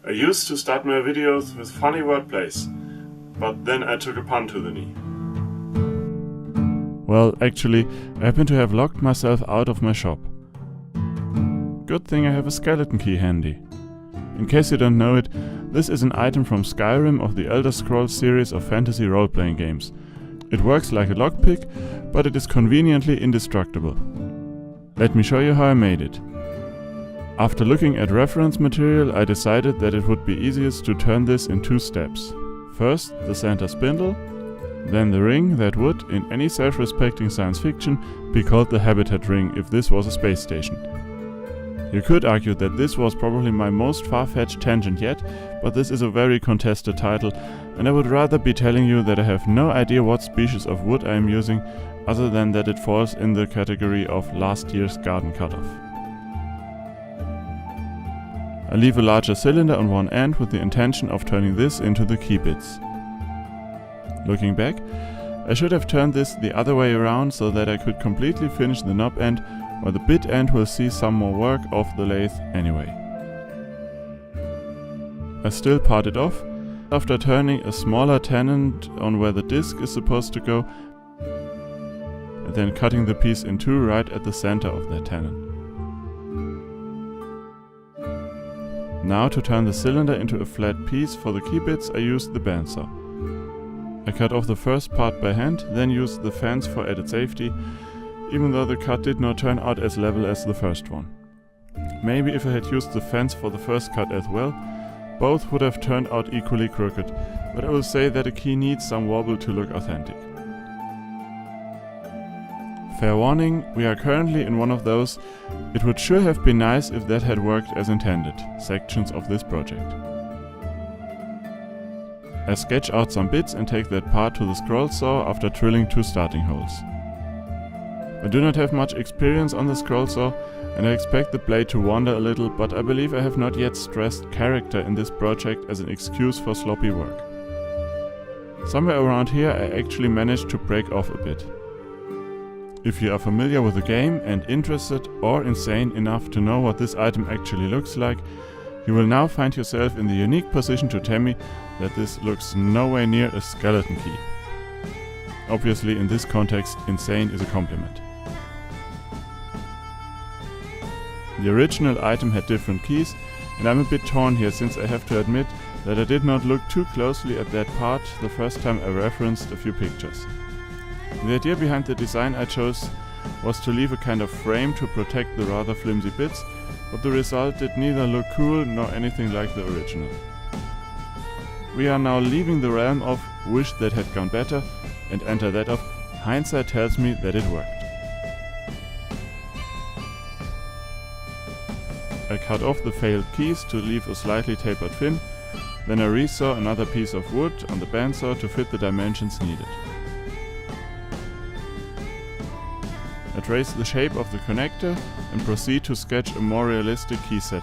I used to start my videos with funny wordplays, but then I took a pun to the knee. Well, actually, I happen to have locked myself out of my shop. Good thing I have a skeleton key handy. In case you don't know it, this is an item from Skyrim of the Elder Scrolls series of fantasy role-playing games. It works like a lockpick, but it is conveniently indestructible. Let me show you how I made it. After looking at reference material, I decided that it would be easiest to turn this in 2 steps. First, the center spindle, then the ring that would, in any self-respecting science fiction, be called the Habitat Ring if this was a space station. You could argue that this was probably my most far-fetched tangent yet, but this is a very contested title, and I would rather be telling you that I have no idea what species of wood I am using, other than that it falls in the category of last year's garden cutoff. I leave a larger cylinder on one end with the intention of turning this into the key bits. Looking back, I should have turned this the other way around so that I could completely finish the knob end, while the bit end will see some more work off the lathe anyway. I still part it off, after turning a smaller tenon on where the disc is supposed to go, and then cutting the piece in 2 right at the center of that tenon. Now to turn the cylinder into a flat piece for the key bits, I used the bandsaw. I cut off the first part by hand, then used the fence for added safety, even though the cut did not turn out as level as the first one. Maybe if I had used the fence for the first cut as well, both would have turned out equally crooked, but I will say that a key needs some wobble to look authentic. Fair warning, we are currently in one of those "it would sure have been nice if that had worked as intended" sections of this project. I sketch out some bits and take that part to the scroll saw after drilling 2 starting holes. I do not have much experience on the scroll saw, and I expect the blade to wander a little, but I believe I have not yet stressed character in this project as an excuse for sloppy work. Somewhere around here I actually managed to break off a bit. If you are familiar with the game and interested or insane enough to know what this item actually looks like, you will now find yourself in the unique position to tell me that this looks nowhere near a skeleton key. Obviously, in this context, insane is a compliment. The original item had different keys, and I'm a bit torn here since I have to admit that I did not look too closely at that part the first time I referenced a few pictures. The idea behind the design I chose was to leave a kind of frame to protect the rather flimsy bits, but the result did neither look cool nor anything like the original. We are now leaving the realm of "wish that had gone better" and enter that of "hindsight tells me that it worked." I cut off the failed keys to leave a slightly tapered fin, then I resaw another piece of wood on the bandsaw to fit the dimensions needed. I trace the shape of the connector and proceed to sketch a more realistic key set.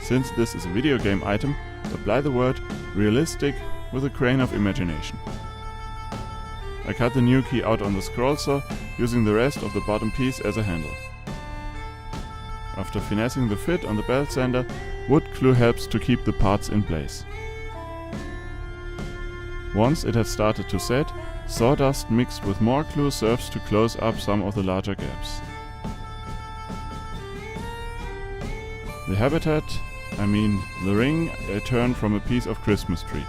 Since this is a video game item, apply the word "realistic" with a grain of imagination. I cut the new key out on the scroll saw, using the rest of the bottom piece as a handle. After finessing the fit on the belt sander, wood glue helps to keep the parts in place. Once it has started to set, sawdust mixed with more glue serves to close up some of the larger gaps. The habitat, the ring, I turned from a piece of Christmas tree.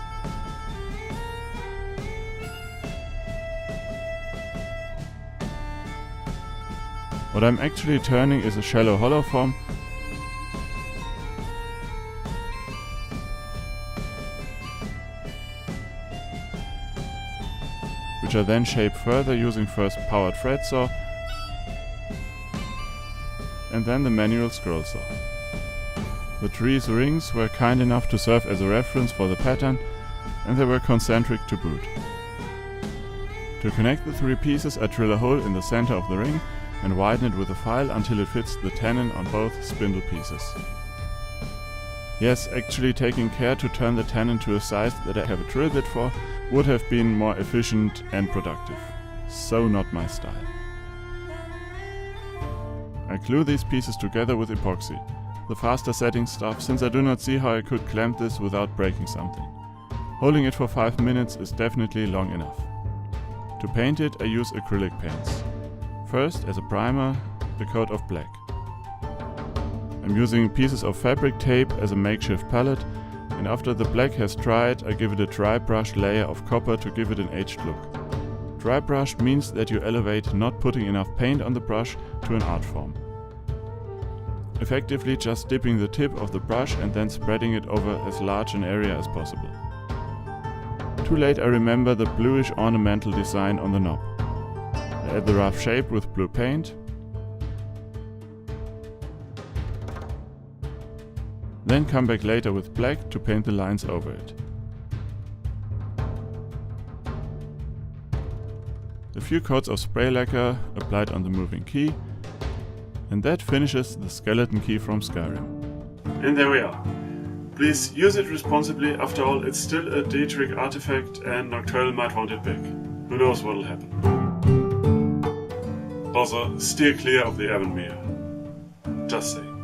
What I'm actually turning is a shallow hollow form, which I then shape further using first powered fret saw and then the manual scroll saw. The tree's rings were kind enough to serve as a reference for the pattern, and they were concentric to boot. To connect the 3 pieces, I drill a hole in the center of the ring and widen it with a file until it fits the tenon on both spindle pieces. Yes, actually taking care to turn the tenon to a size that I have a drill bit for would have been more efficient and productive. So not my style. I glue these pieces together with epoxy. the faster setting stuff, since I do not see how I could clamp this without breaking something. Holding it for 5 minutes is definitely long enough. To paint it, I use acrylic paints. First, as a primer, a coat of black. I'm using pieces of fabric tape as a makeshift palette, and after the black has dried, I give it a dry brush layer of copper to give it an aged look. Dry brush means that you elevate not putting enough paint on the brush to an art form. Effectively just dipping the tip of the brush and then spreading it over as large an area as possible. Too late I remember the bluish ornamental design on the knob. I add the rough shape with blue paint. Then come back later with black to paint the lines over it. A few coats of spray lacquer applied on the moving key, and that finishes the skeleton key from Skyrim. And there we are. Please use it responsibly, after all it's still a Dietrich artifact and Nocturnal might want it back. Who knows what'll happen. Also, steer clear of the Avonmere. Just saying.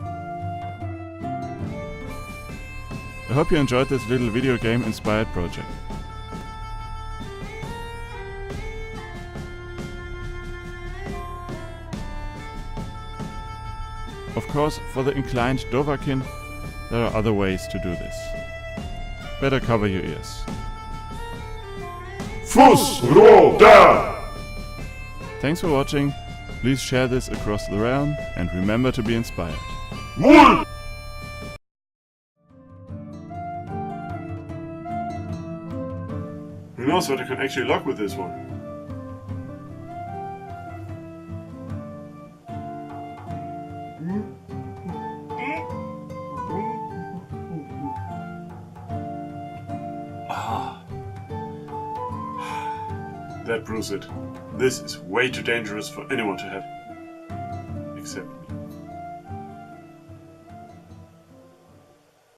I hope you enjoyed this little video game inspired project. Of course, for the inclined Dovahkiin, there are other ways to do this. Better cover your ears. Fussroda! Thanks for watching, please share this across the realm and remember to be inspired. Wool! Who knows what I can actually lock with this one? That proves it. This is way too dangerous for anyone to have. Except